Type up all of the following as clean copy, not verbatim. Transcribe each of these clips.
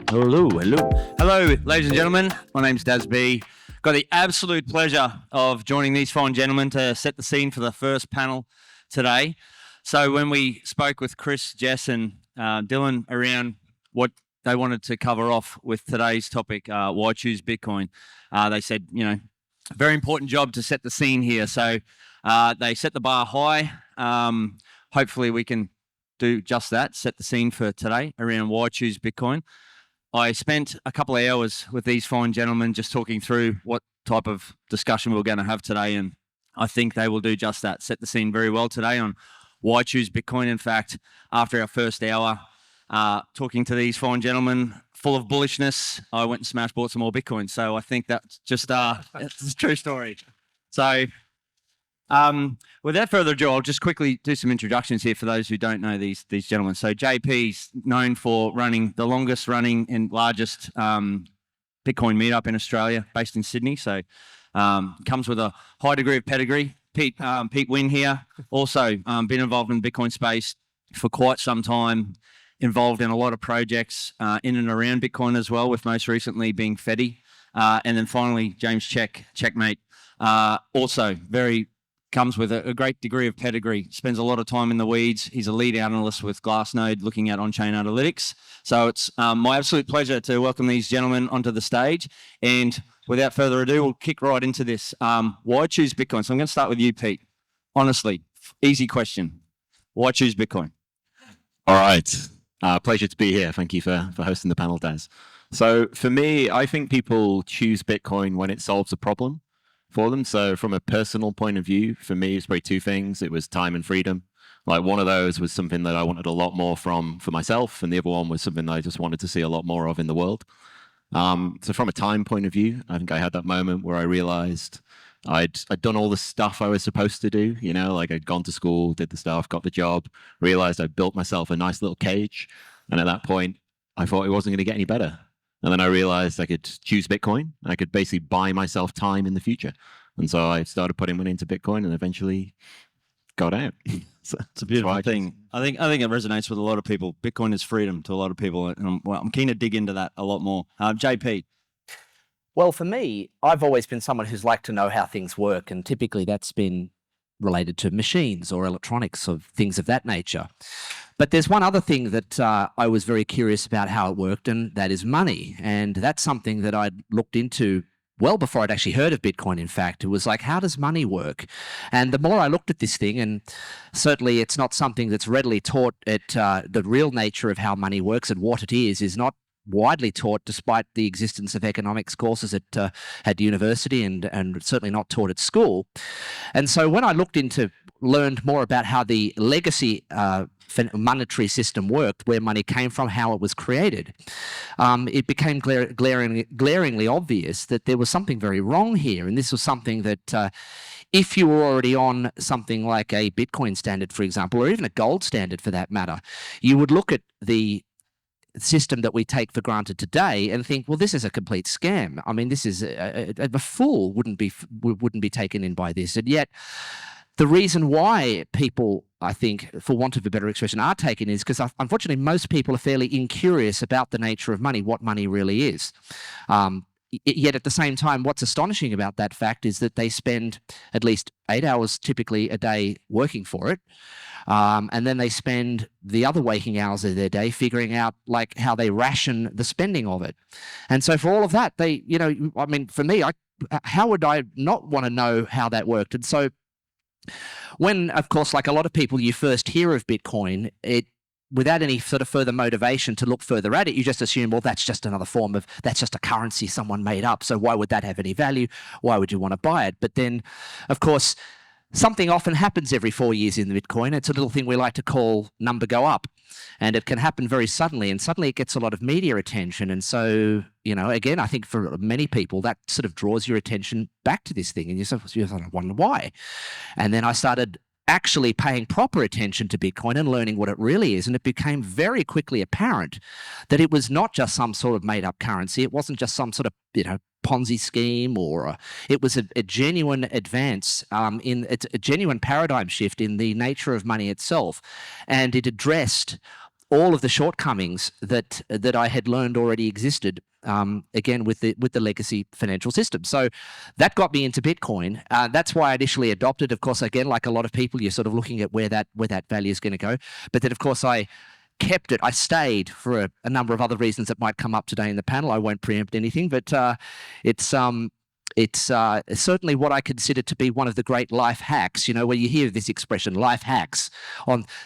Hello, ladies and gentlemen. My name's Daz Bea. Got the absolute pleasure of joining these fine gentlemen to set the scene for the first panel today. So when we spoke with Chris, Jess and Dylan around what they wanted to cover off with today's topic, why choose Bitcoin, they said, very important job to set the scene here. So they set the bar high. Hopefully we can do just that, set the scene for today around why choose Bitcoin. I spent a couple of hours with these fine gentlemen just talking through what type of discussion we're going to have today, and I think they will do just that, set the scene very well today on why choose Bitcoin. In fact, after our first hour talking to these fine gentlemen full of bullishness, I went and smash bought some more Bitcoin. So I think that's just it's a true story. So without further ado, I'll just quickly do some introductions here for those who don't know these gentlemen. So JP's known for running the longest running and largest Bitcoin meetup in Australia, based in Sydney. So comes with a high degree of pedigree. Pete Winn here, also been involved in the Bitcoin space for quite some time, involved in a lot of projects in and around Bitcoin as well, with most recently being Fedi. And then finally, James Check, Checkmate, also comes with a great degree of pedigree, spends a lot of time in the weeds. He's a lead analyst with Glassnode looking at on-chain analytics. So it's my absolute pleasure to welcome these gentlemen onto the stage. And without further ado, we'll kick right into this. Why choose Bitcoin? So I'm going to start with you, Pete. Honestly, easy question. Why choose Bitcoin? All right. Pleasure to be here. Thank you for hosting the panel, Daz. So for me, I think people choose Bitcoin when it solves a problem for them. So from a personal point of view, for me, it's probably two things. It was time and freedom. Like one of those was something that I wanted a lot more for myself, and the other one was something that I just wanted to see a lot more of in the world. So from a time point of view, I think I had that moment where I realized I'd done all the stuff I was supposed to do, like I'd gone to school, did the stuff, got the job, realized I'd built myself a nice little cage. And at that point, I thought it wasn't going to get any better. And then I realized I could choose Bitcoin. I could basically buy myself time in the future. And so I started putting money into Bitcoin and eventually got out. So it's a beautiful thing. I think it resonates with a lot of people. Bitcoin is freedom to a lot of people. And I'm keen to dig into that a lot more. JP. Well, for me, I've always been someone who's liked to know how things work. And typically that's been related to machines or electronics or things of that nature. But there's one other thing that I was very curious about how it worked, and that is money. And that's something that I'd looked into well before I'd actually heard of Bitcoin, in fact. It was like, how does money work? And the more I looked at this thing, and certainly it's not something that's readily taught at the real nature of how money works and what it is not widely taught, despite the existence of economics courses at university and certainly not taught at school. And so when I learned more about how the legacy monetary system worked, where money came from, how it was created, it became glaringly obvious that there was something very wrong here. And this was something that if you were already on something like a Bitcoin standard, for example, or even a gold standard for that matter, you would look at the system that we take for granted today and think, well, this is a complete scam. I mean, this is a fool wouldn't be taken in by this. And yet the reason why people, I think, for want of a better expression, are taken is because unfortunately most people are fairly incurious about the nature of money, what money really is. Yet at the same time, what's astonishing about that fact is that they spend at least 8 hours typically a day working for it. And then they spend the other waking hours of their day figuring out like how they ration the spending of it. And so for all of that, for me, how would I not want to know how that worked? And so when, of course, like a lot of people, you first hear of Bitcoin, without any sort of further motivation to look further at it, you just assume, well, that's just that's just a currency someone made up. So why would that have any value? Why would you want to buy it? But then, of course, something often happens every 4 years in the Bitcoin. It's a little thing we like to call number go up. And it can happen very suddenly, and suddenly it gets a lot of media attention. And so, again, I think for many people, that sort of draws your attention back to this thing. And you sort of wonder why. And then I started actually paying proper attention to Bitcoin and learning what it really is. And it became very quickly apparent that it was not just some sort of made-up currency. It wasn't just some sort of, Ponzi scheme, or it was a genuine advance it's a genuine paradigm shift in the nature of money itself. And it addressed all of the shortcomings that I had learned already existed. Again, with the legacy financial system. So that got me into Bitcoin. That's why I initially adopted. Of course, again, like a lot of people, you're sort of looking at where that value is going to go. But then, of course, I kept it. I stayed for a number of other reasons that might come up today in the panel. I won't preempt anything, but it's certainly what I consider to be one of the great life hacks, where you hear this expression, life hacks.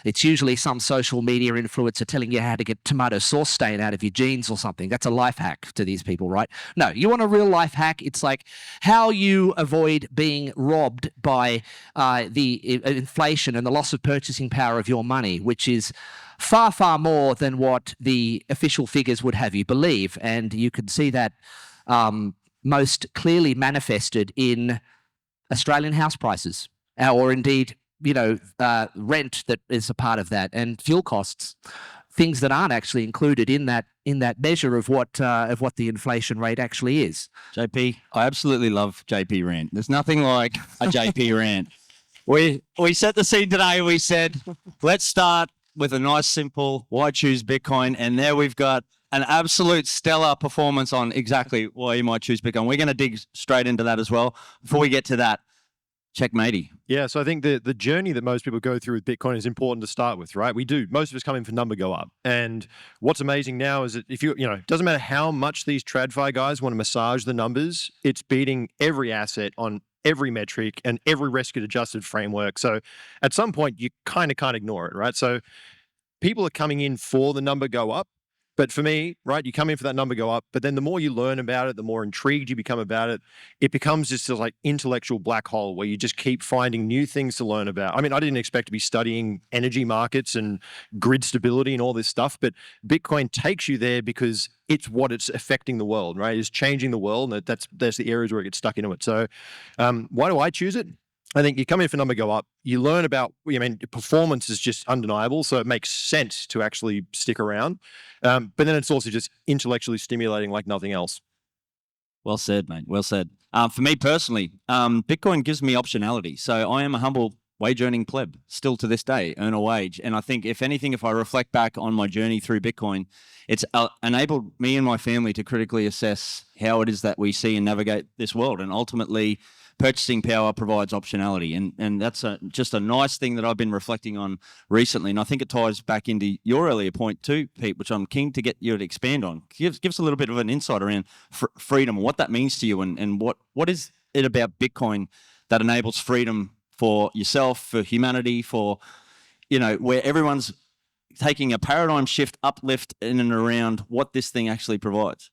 It's usually some social media influencer telling you how to get tomato sauce stain out of your jeans or something. That's a life hack to these people, right? No, you want a real life hack? It's like how you avoid being robbed by the inflation and the loss of purchasing power of your money, which is far, far more than what the official figures would have you believe. And you can see that most clearly manifested in Australian house prices, or indeed, rent that is a part of that, and fuel costs, things that aren't actually included in that measure of what the inflation rate actually is. JP, I absolutely love JP rant. There's nothing like a JP rant. We set the scene today. We said, let's start with a nice, simple, why choose Bitcoin? And there we've got an absolute stellar performance on exactly why you might choose Bitcoin. We're going to dig straight into that as well. Before we get to that, checkmatey. Yeah, so I think the journey that most people go through with Bitcoin is important to start with, right? Most of us come in for number go up. And what's amazing now is that if it doesn't matter how much these TradFi guys want to massage the numbers, it's beating every asset on every metric and every risk-adjusted framework. So at some point, you kind of can't ignore it, right? So people are coming in for the number go up. But for me, right, you come in for that number go up, but then the more you learn about it, the more intrigued you become about it, it becomes just this like intellectual black hole where you just keep finding new things to learn about. I mean, I didn't expect to be studying energy markets and grid stability and all this stuff, but Bitcoin takes you there because it's affecting the world, right? It's changing the world, and that's the areas where it gets stuck into it. So why do I choose it? I think you come in for number go up, you learn about, performance is just undeniable, so it makes sense to actually stick around. But then it's also just intellectually stimulating like nothing else. Well said, mate. Well said. For me personally, Bitcoin gives me optionality. So I am a humble wage-earning pleb, still to this day, earn a wage. And I think, if anything, if I reflect back on my journey through Bitcoin, it's enabled me and my family to critically assess how it is that we see and navigate this world. And ultimately, purchasing power provides optionality, and that's just a nice thing that I've been reflecting on recently. And I think it ties back into your earlier point too, Pete, which I'm keen to get you to expand on. Give us a little bit of an insight around freedom, what that means to you, and what is it about Bitcoin that enables freedom for yourself, for humanity, for where everyone's taking a paradigm shift, uplift in and around what this thing actually provides.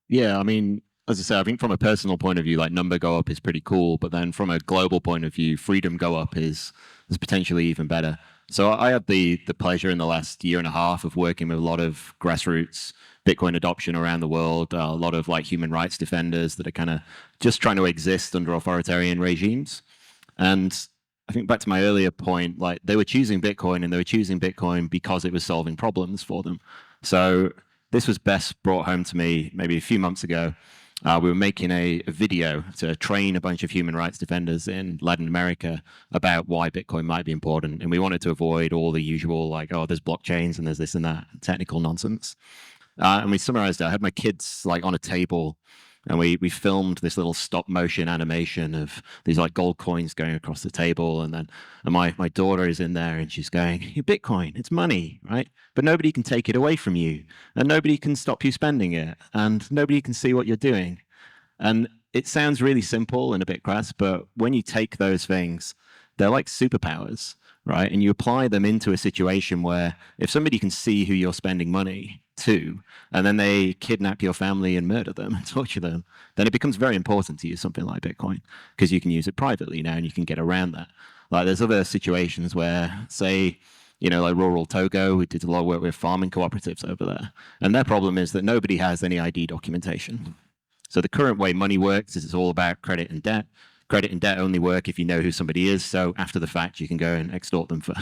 Yeah, I mean, as I say, I think from a personal point of view, like number go up is pretty cool, but then from a global point of view, freedom go up is potentially even better. So I had the pleasure in the last year and a half of working with a lot of grassroots Bitcoin adoption around the world, a lot of like human rights defenders that are kind of just trying to exist under authoritarian regimes. And I think back to my earlier point, like they were choosing Bitcoin, and they were choosing Bitcoin because it was solving problems for them. So this was best brought home to me maybe a few months ago. We were making a video to train a bunch of human rights defenders in Latin America about why Bitcoin might be important. And we wanted to avoid all the usual, like, oh, there's blockchains and there's this and that technical nonsense. And we summarized it. I had my kids like on a table, and we filmed this little stop motion animation of these like gold coins going across the table. And my daughter is in there, and she's going, Bitcoin, it's money, right? But nobody can take it away from you, and nobody can stop you spending it, and nobody can see what you're doing. And it sounds really simple and a bit crass, but when you take those things, they're like superpowers, right? And you apply them into a situation where if somebody can see who you're spending money to, and then they kidnap your family and murder them and torture them, then it becomes very important to use something like Bitcoin, because you can use it privately now and you can get around that. Like there's other situations where, say, like rural Togo, we did a lot of work with farming cooperatives over there. And their problem is that nobody has any ID documentation. So the current way money works is it's all about credit and debt. Credit and debt only work if you know who somebody is. So after the fact, you can go and extort them for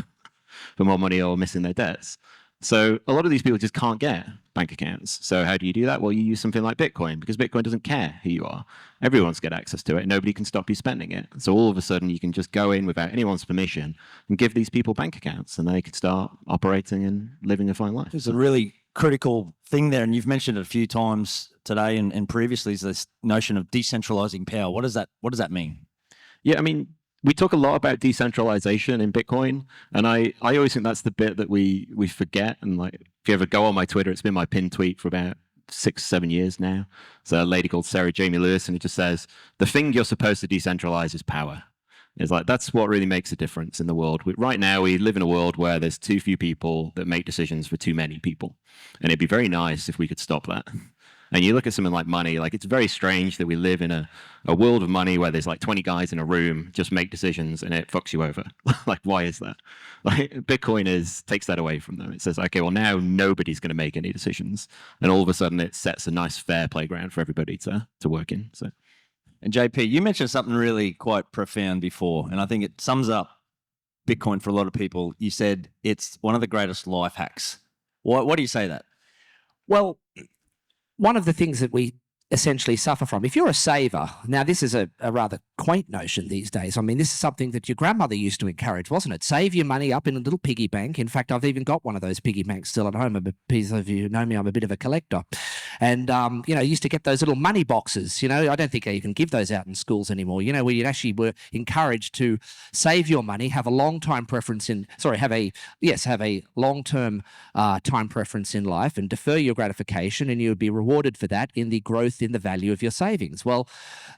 more money or missing their debts. So a lot of these people just can't get bank accounts. So how do you do that? Well, you use something like Bitcoin, because Bitcoin doesn't care who you are. Everyone's got access to it. Nobody can stop you spending it. So all of a sudden you can just go in without anyone's permission and give these people bank accounts, and they could start operating and living a fine life. It's a really critical thing there, and you've mentioned it a few times today and previously, is this notion of decentralizing power. What does that mean? Yeah, I mean, we talk a lot about decentralization in Bitcoin, and I always think that's the bit that we forget. And like, if you ever go on my Twitter, it's been my pinned tweet for about 6-7 years now. It's a lady called Sarah Jamie Lewis, and it just says, the thing you're supposed to decentralize is power. It's like, that's what really makes a difference in the world. Right now, we live in a world where there's too few people that make decisions for too many people. And it'd be very nice if we could stop that. And you look at something like money, like, it's very strange that we live in a world of money where there's like 20 guys in a room just make decisions and it fucks you over. Like, why is that? Like, Bitcoin takes that away from them. It says, okay, well, now nobody's going to make any decisions. And all of a sudden it sets a nice fair playground for everybody to work in. So. And JP, you mentioned something really quite profound before, and I think it sums up Bitcoin for a lot of people. You said it's one of the greatest life hacks. Why do you say that? Well, one of the things that we essentially suffer from, if you're a saver, now this is a rather quaint notion these days. I mean, this is something that your grandmother used to encourage, wasn't it? Save your money up in a little piggy bank. In fact, I've even got one of those piggy banks still at home. A piece of you know me, I'm a bit of a collector. And, used to get those little money boxes. I don't think they even give those out in schools anymore, where you actually were encouraged to save your money, have a long-term preference have a long-term time preference in life and defer your gratification, and you would be rewarded for that in the growth in the value of your savings. Well,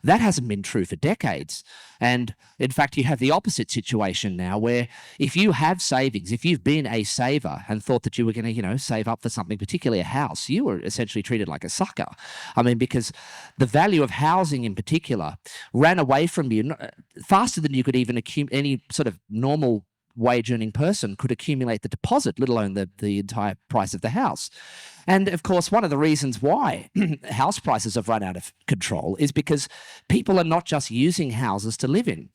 that hasn't been true for decades. And in fact, you have the opposite situation now, where if you have savings, if you've been a saver and thought that you were going to, save up for something, particularly a house, you were essentially treated like a sucker. I mean, because the value of housing in particular ran away from you faster than you could even any sort of normal wage-earning person could accumulate the deposit, let alone the entire price of the house. And of course, one of the reasons why house prices have run out of control is because people are not just using houses to live in.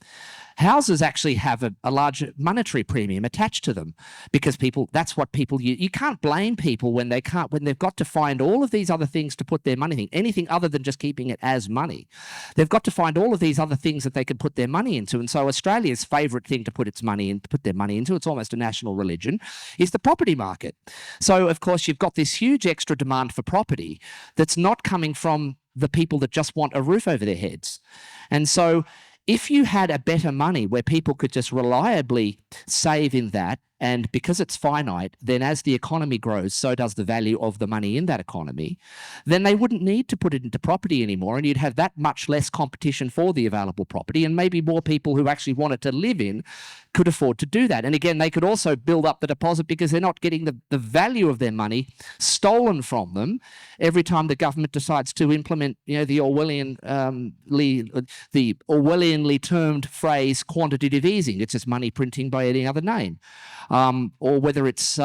Houses actually have a large monetary premium attached to them, because that's what people use. You can't blame people when they've got to find all of these other things to put their money in, anything other than just keeping it as money. They've got to find all of these other things that they can put their money into. And so Australia's favourite thing to put their money into, it's almost a national religion, is the property market. So of course you've got this huge extra demand for property that's not coming from the people that just want a roof over their heads. And so if you had a better money where people could just reliably save in that, and because it's finite, then as the economy grows, so does the value of the money in that economy, then they wouldn't need to put it into property anymore, and you'd have that much less competition for the available property, and maybe more people who actually wanted to live in could afford to do that. And again, they could also build up the deposit because they're not getting the value of their money stolen from them every time the government decides to implement, the Orwellianly termed phrase quantitative easing. It's just money printing by any other name. Or whether it's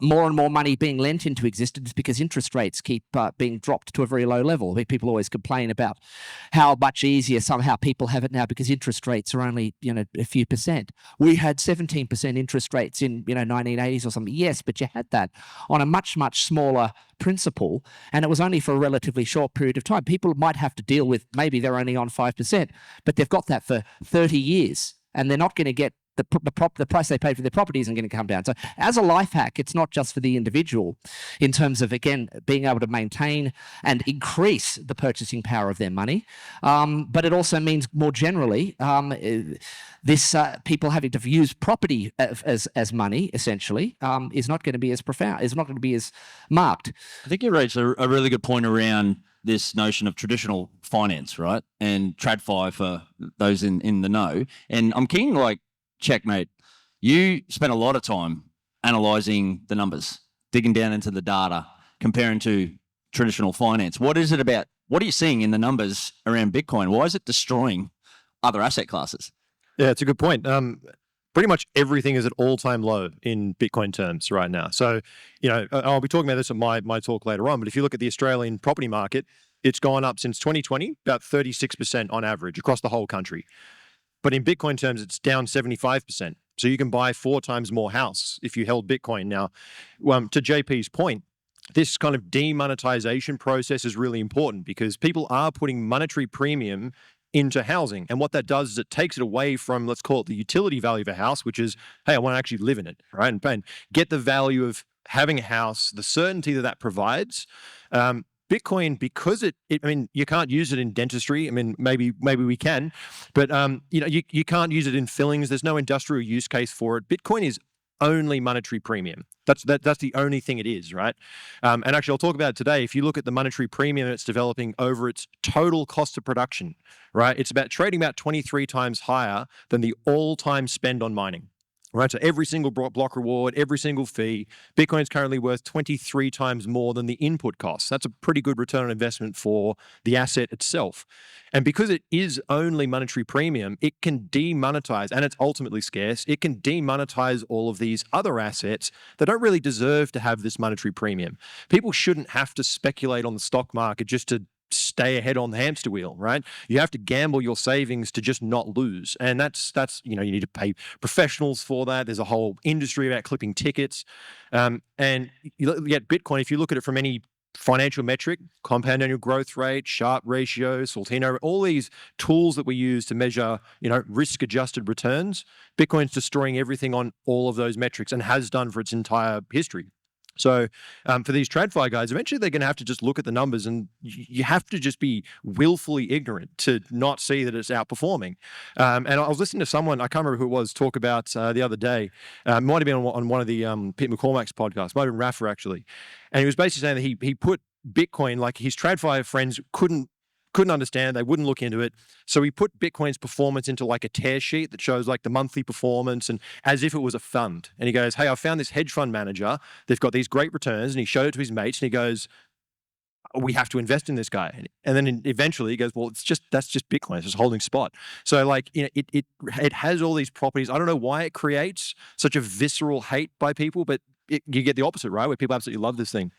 more and more money being lent into existence because interest rates keep being dropped to a very low level. People always complain about how much easier somehow people have it now because interest rates are only, a few percent. We had 17% interest rates in, 1980s or something. Yes, but you had that on a much, much smaller principle, and it was only for a relatively short period of time. People might have to deal with, maybe they're only on 5%, but they've got that for 30 years, and they're not going to get the price they paid for their property isn't going to come down. So as a life hack, it's not just for the individual in terms of, again, being able to maintain and increase the purchasing power of their money, but it also means more generally this people having to use property as money, essentially, is not going to be as profound, is not going to be as marked. I think you raised a really good point around this notion of traditional finance, right? And TradFi for those in the know. And I'm keen, checkmate, you spent a lot of time analysing the numbers, digging down into the data, comparing to traditional finance. What is it about? What are you seeing in the numbers around Bitcoin? Why is it destroying other asset classes? Yeah, it's a good point. Pretty much everything is at all-time low in Bitcoin terms right now. So, I'll be talking about this at my talk later on, but if you look at the Australian property market, it's gone up since 2020, about 36% on average across the whole country. But in Bitcoin terms, it's down 75%. So you can buy 4 times more house if you held Bitcoin. Now, to JP's point, this kind of demonetization process is really important because people are putting monetary premium into housing. And what that does is it takes it away from, let's call it the utility value of a house, which is, hey, I want to actually live in it, right? And get the value of having a house, the certainty that provides. Bitcoin, because I mean, you can't use it in dentistry. I mean, maybe we can, but you can't use it in fillings. There's no industrial use case for it. Bitcoin is only monetary premium. That's the only thing it is, right? And actually, I'll talk about it today. If you look at the monetary premium it's developing over its total cost of production, right? It's trading about 23 times higher than the all-time spend on mining. Right, so every single block reward, every single fee, Bitcoin is currently worth 23 times more than the input costs. That's a pretty good return on investment for the asset itself. And because it is only monetary premium, it can demonetize, and it's ultimately scarce, it can demonetize all of these other assets that don't really deserve to have this monetary premium. People shouldn't have to speculate on the stock market just to stay ahead on the hamster wheel, right? You have to gamble your savings to just not lose. And that's you need to pay professionals for that. There's a whole industry about clipping tickets. And you get Bitcoin, if you look at it from any financial metric, compound annual growth rate, Sharpe ratio, Sortino, all these tools that we use to measure, risk-adjusted returns, Bitcoin's destroying everything on all of those metrics and has done for its entire history. So for these TradFi guys, eventually they're going to have to just look at the numbers, and you have to just be willfully ignorant to not see that it's outperforming. And I was listening to someone, I can't remember who it was, talk about the other day. It might have been on one of the Pete McCormack's podcasts, might have been Rafa actually. And he was basically saying that he put Bitcoin, like his TradFi friends couldn't understand, they wouldn't look into it. So he put Bitcoin's performance into like a tear sheet that shows like the monthly performance and as if it was a fund. And he goes, hey, I found this hedge fund manager. They've got these great returns. And he showed it to his mates and he goes, we have to invest in this guy. And then eventually he goes, well, that's just Bitcoin. It's just holding spot. So like, it has all these properties. I don't know why it creates such a visceral hate by people, but you get the opposite, right? Where people absolutely love this thing.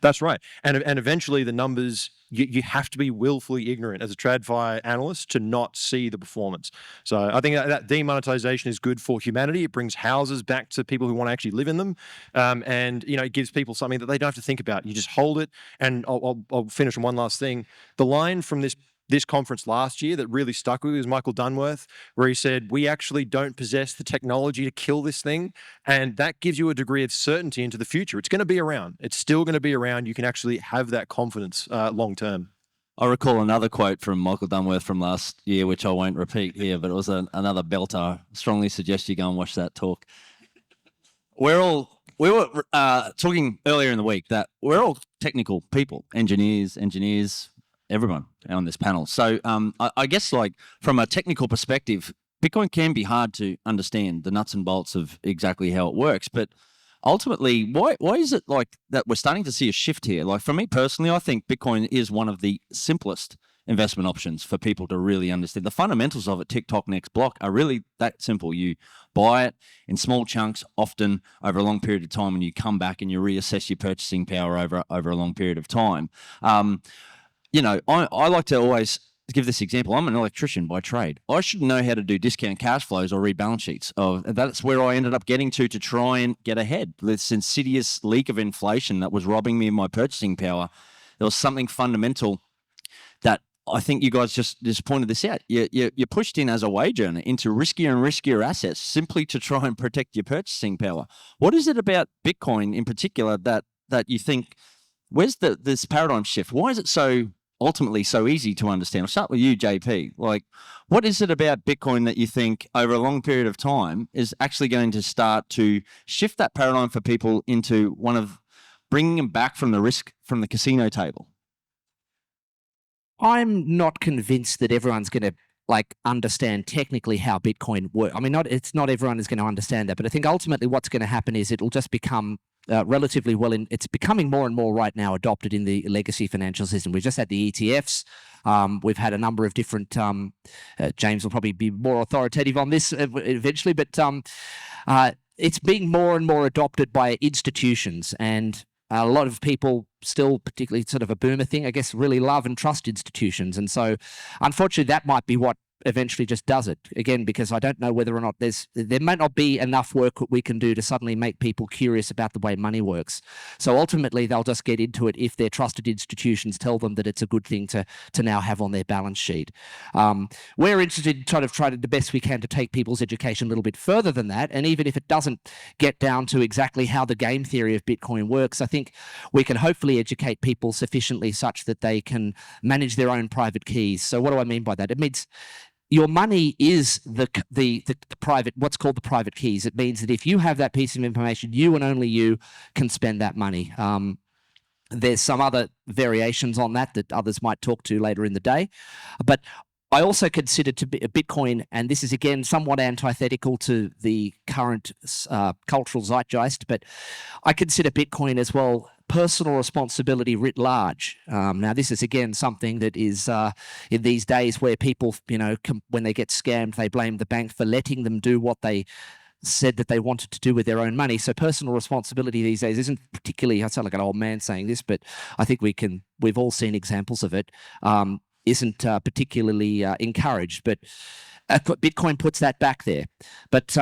That's right. And eventually the numbers, you have to be willfully ignorant as a TradFi analyst to not see the performance. So I think that demonetization is good for humanity. It brings houses back to people who want to actually live in them. And it gives people something that they don't have to think about. You just hold it. And I'll finish on one last thing. The line from this conference last year that really stuck with me was Michael Dunworth, where he said, we actually don't possess the technology to kill this thing. And that gives you a degree of certainty into the future. It's going to be around. It's still going to be around. You can actually have that confidence long term. I recall another quote from Michael Dunworth from last year, which I won't repeat here, but it was another belter. Strongly suggest you go and watch that talk. We were talking earlier in the week that we're all technical people, engineers, everyone on this panel. So I guess like from a technical perspective, Bitcoin can be hard to understand the nuts and bolts of exactly how it works. But ultimately, why is it like that we're starting to see a shift here? Like for me personally, I think Bitcoin is one of the simplest investment options for people to really understand. The fundamentals of it, tick tock, next block, are really that simple. You buy it in small chunks, often over a long period of time, and you come back and you reassess your purchasing power over a long period of time. I like to always give this example. I'm an electrician by trade. I should know how to do discount cash flows or rebalance sheets. That's where I ended up getting to try and get ahead. This insidious leak of inflation that was robbing me of my purchasing power. There was something fundamental that I think you guys just pointed this out. You're pushed in as a wage earner into riskier and riskier assets simply to try and protect your purchasing power. What is it about Bitcoin in particular that you think, where's this paradigm shift? Why is it so ultimately so easy to understand? I'll start with you, JP. Like, what is it about Bitcoin that you think over a long period of time is actually going to start to shift that paradigm for people into one of bringing them back from the risk from the casino table? I'm not convinced that everyone's going to understand technically how Bitcoin works. I mean, it's not everyone is going to understand that, but I think ultimately what's going to happen is it'll just become relatively it's becoming more and more right now adopted in the legacy financial system. We've just had the ETFs. We've had a number of different, James will probably be more authoritative on this eventually, but it's being more and more adopted by institutions, and a lot of people still, particularly sort of a boomer thing, I guess, really love and trust institutions. And so unfortunately that might be what eventually just does it again, because I don't know whether or not there might not be enough work that we can do to suddenly make people curious about the way money works. So ultimately they'll just get into it if their trusted institutions tell them that it's a good thing to now have on their balance sheet. We're interested in trying to the best we can to take people's education a little bit further than that, and even if it doesn't get down to exactly how the game theory of Bitcoin works, I think we can hopefully educate people sufficiently such that they can manage their own private keys. So what do I mean by that? It means your money is the private, what's called the private keys. It means that if you have that piece of information, you and only you can spend that money. There's some other variations on that others might talk to later in the day. But I also consider Bitcoin, and this is again somewhat antithetical to the current cultural zeitgeist, but I consider Bitcoin as well personal responsibility writ large. Now, this is again something that is in these days where people, when they get scammed, they blame the bank for letting them do what they said that they wanted to do with their own money. So personal responsibility these days isn't particularly, I sound like an old man saying this, but I think we've all seen examples of it. Isn't particularly encouraged, but Bitcoin puts that back there. But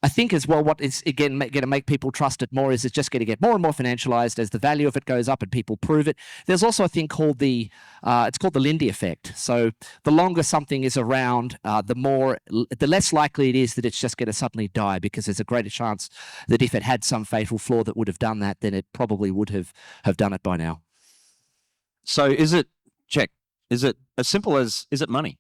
I think as well, what is again going to make people trust it more is it's just going to get more and more financialized as the value of it goes up and people prove it. There's also a thing called it's called the Lindy effect. So the longer something is around, the less likely it is that it's just going to suddenly die, because there's a greater chance that if it had some fatal flaw that would have done that, then it probably would have done it by now. So is it as simple as, is it money?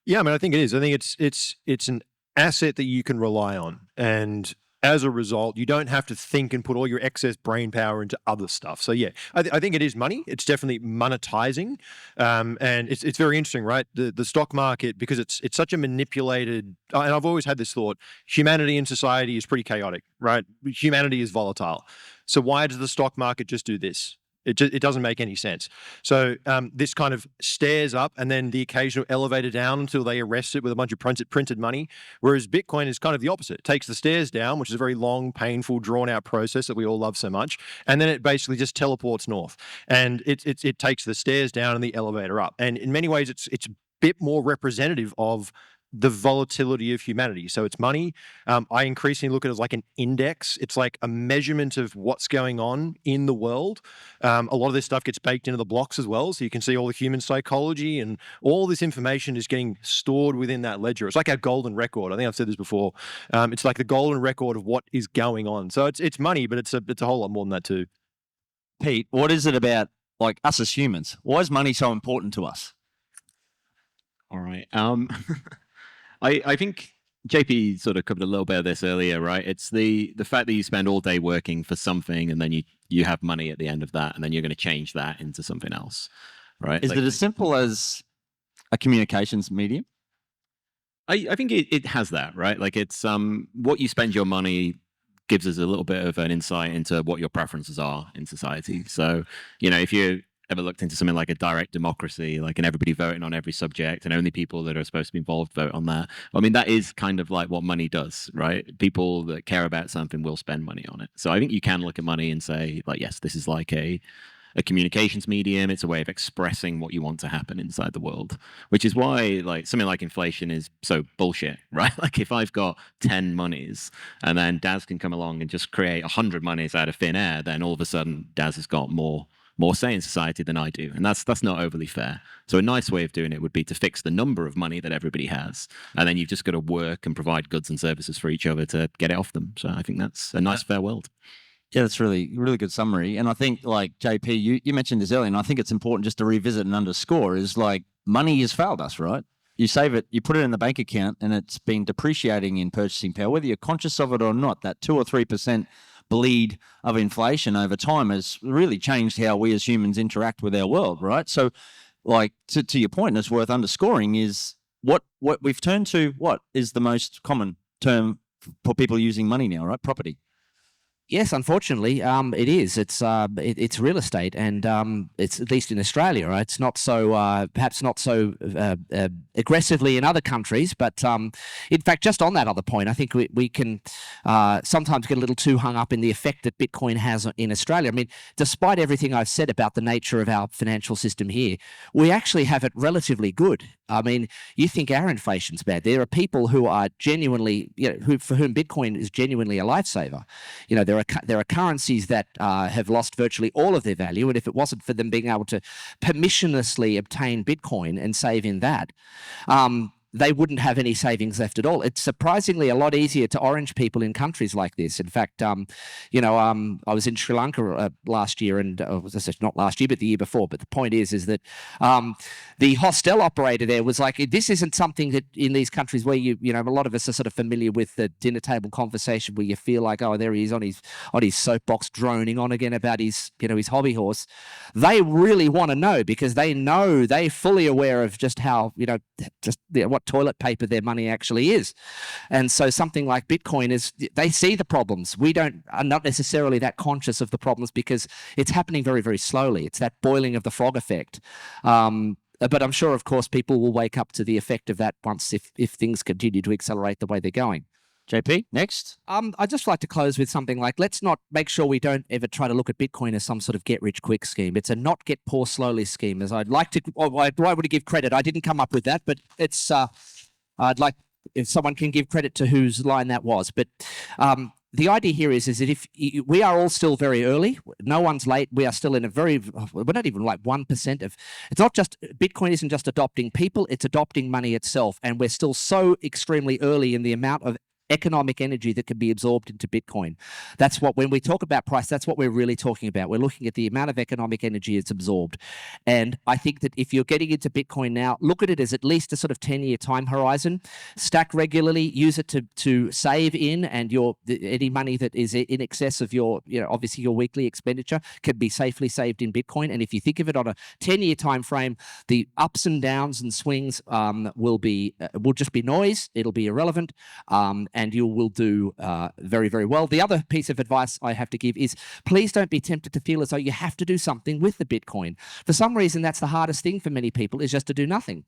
Yeah, I mean, I think it is. I think it's an asset that you can rely on, and as a result, you don't have to think and put all your excess brain power into other stuff. So yeah, I think it is money. It's definitely monetizing, and it's very interesting, right? The stock market, because it's such a manipulated. And I've always had this thought: humanity and society is pretty chaotic, right? Humanity is volatile. So why does the stock market just do this? It doesn't make any sense. So this kind of stairs up and then the occasional elevator down until they arrest it with a bunch of printed money. Whereas Bitcoin is kind of the opposite. It takes the stairs down, which is a very long, painful, drawn-out process that we all love so much, and then it basically just teleports north. And it takes the stairs down and the elevator up. And in many ways, it's a bit more representative of the volatility of humanity. So it's money. I increasingly look at it as like an index. It's like a measurement of what's going on in the world. A lot of this stuff gets baked into the blocks as well. So you can see all the human psychology and all this information is getting stored within that ledger. It's like our golden record. I think I've said this before. It's like the golden record of what is going on. So it's money, but it's a whole lot more than that too. Pete, what is it about like us as humans? Why is money so important to us? All right. I think JP sort of covered a little bit of this earlier, right? It's the fact that you spend all day working for something and then you have money at the end of that, and then you're going to change that into something else, right? Is it as simple as a communications medium? I think it has that, right? Like it's what you spend your money gives us a little bit of an insight into what your preferences are in society. So, if you ever looked into something like a direct democracy, like, and everybody voting on every subject and only people that are supposed to be involved vote on that. I mean, that is kind of like what money does, right? People that care about something will spend money on it. So I think you can look at money and say, like, yes, this is like a communications medium. It's a way of expressing what you want to happen inside the world, which is why like something like inflation is so bullshit, right? Like if I've got 10 monies and then Daz can come along and just create 100 monies out of thin air, then all of a sudden Daz has got more say in society than I do. And that's not overly fair. So a nice way of doing it would be to fix the number of money that everybody has. And then you've just got to work and provide goods and services for each other to get it off them. So I think that's a nice, fair world. Yeah, that's really good summary. And I think like JP, you mentioned this earlier, and I think it's important just to revisit and underscore is like money has failed us, right? You save it, you put it in the bank account, and it's been depreciating in purchasing power, whether you're conscious of it or not. That 2 or 3% bleed of inflation over time has really changed how we as humans interact with our world, right? So, like to your point, and it's worth underscoring is what we've turned to. What is the most common term for people using money now, right? Property. Yes, unfortunately, it is. It's real estate, and it's at least in Australia. Right? It's not so perhaps not so aggressively in other countries, but in fact, just on that other point, I think we can sometimes get a little too hung up in the effect that Bitcoin has in Australia. I mean, despite everything I've said about the nature of our financial system here, we actually have it relatively good. I mean, you think our inflation's bad. There are people who are genuinely, for whom Bitcoin is genuinely a lifesaver. There are currencies that have lost virtually all of their value, and if it wasn't for them being able to permissionlessly obtain Bitcoin and save in that, they wouldn't have any savings left at all. It's surprisingly a lot easier to orange people in countries like this. In fact, I was in Sri Lanka last year, and not last year, but the year before. But the point is that the hostel operator there was like, this isn't something that in these countries where a lot of us are sort of familiar with the dinner table conversation where you feel like, oh, there he is on his soapbox droning on again about his hobby horse. They really want to know, because they're fully aware of just how what toilet paper their money actually is. And so something like Bitcoin they see the problems. We are not necessarily that conscious of the problems because it's happening very, very slowly. It's that boiling of the frog effect. But I'm sure, of course, people will wake up to the effect of that once if things continue to accelerate the way they're going. JP, next. I'd just like to close with something like, let's not make sure we don't ever try to look at Bitcoin as some sort of get-rich-quick scheme. It's a not get poor slowly scheme, as I'd like to, or I want to give credit. I didn't come up with that, but it's, I'd like if someone can give credit to whose line that was. But the idea here is that if we are all still very early, no one's late. We are still in we're not even like 1% of, it's not just, Bitcoin isn't just adopting people, it's adopting money itself. And we're still so extremely early in the amount of economic energy that can be absorbed into Bitcoin. That's what, when we talk about price, that's what we're really talking about. We're looking at the amount of economic energy it's absorbed. And I think that if you're getting into Bitcoin now, look at it as at least a sort of 10-year time horizon. Stack regularly, use it to save in, and any money that is in excess of your, obviously your weekly expenditure can be safely saved in Bitcoin. And if you think of it on a 10-year time frame, the ups and downs and swings will just be noise. It'll be irrelevant. And you will do very, very well. The other piece of advice I have to give is, please don't be tempted to feel as though you have to do something with the Bitcoin. For some reason, that's the hardest thing for many people, is just to do nothing.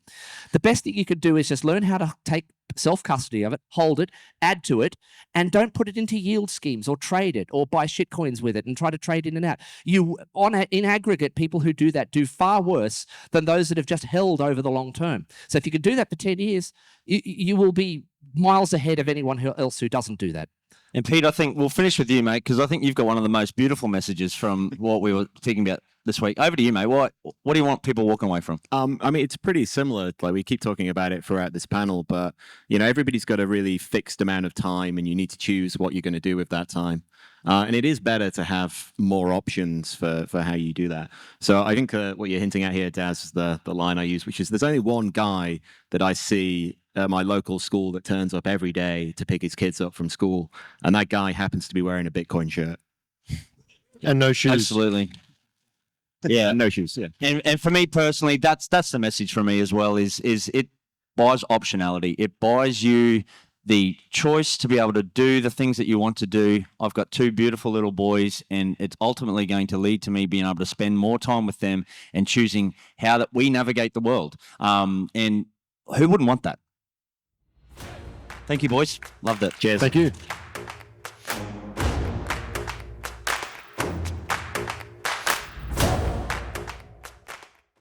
The best thing you could do is just learn how to take self-custody of it, hold it, add to it, and don't put it into yield schemes or trade it or buy shitcoins with it and try to trade in and out. In aggregate, people who do that do far worse than those that have just held over the long term. So if you can do that for 10 years, you will be miles ahead of anyone else who doesn't do that. And Pete, I think we'll finish with you, mate, because I think you've got one of the most beautiful messages from what we were thinking about this week. Over to you, mate. What do you want people walking away from? I mean, it's pretty similar. Like, we keep talking about it throughout this panel, but everybody's got a really fixed amount of time, and you need to choose what you're going to do with that time. And it is better to have more options for how you do that. So I think what you're hinting at here, Daz, is the line I use, which is, there's only one guy that I see at my local school that turns up every day to pick his kids up from school, and that guy happens to be wearing a Bitcoin shirt. And no shoes. Absolutely. Yeah, no shoes. Yeah, and for me personally, that's the message for me as well. Is it buys optionality. It buys you the choice to be able to do the things that you want to do. I've got two beautiful little boys, and it's ultimately going to lead to me being able to spend more time with them and choosing how that we navigate the world. And who wouldn't want that? Thank you, boys. Loved it. cheers. Thank you.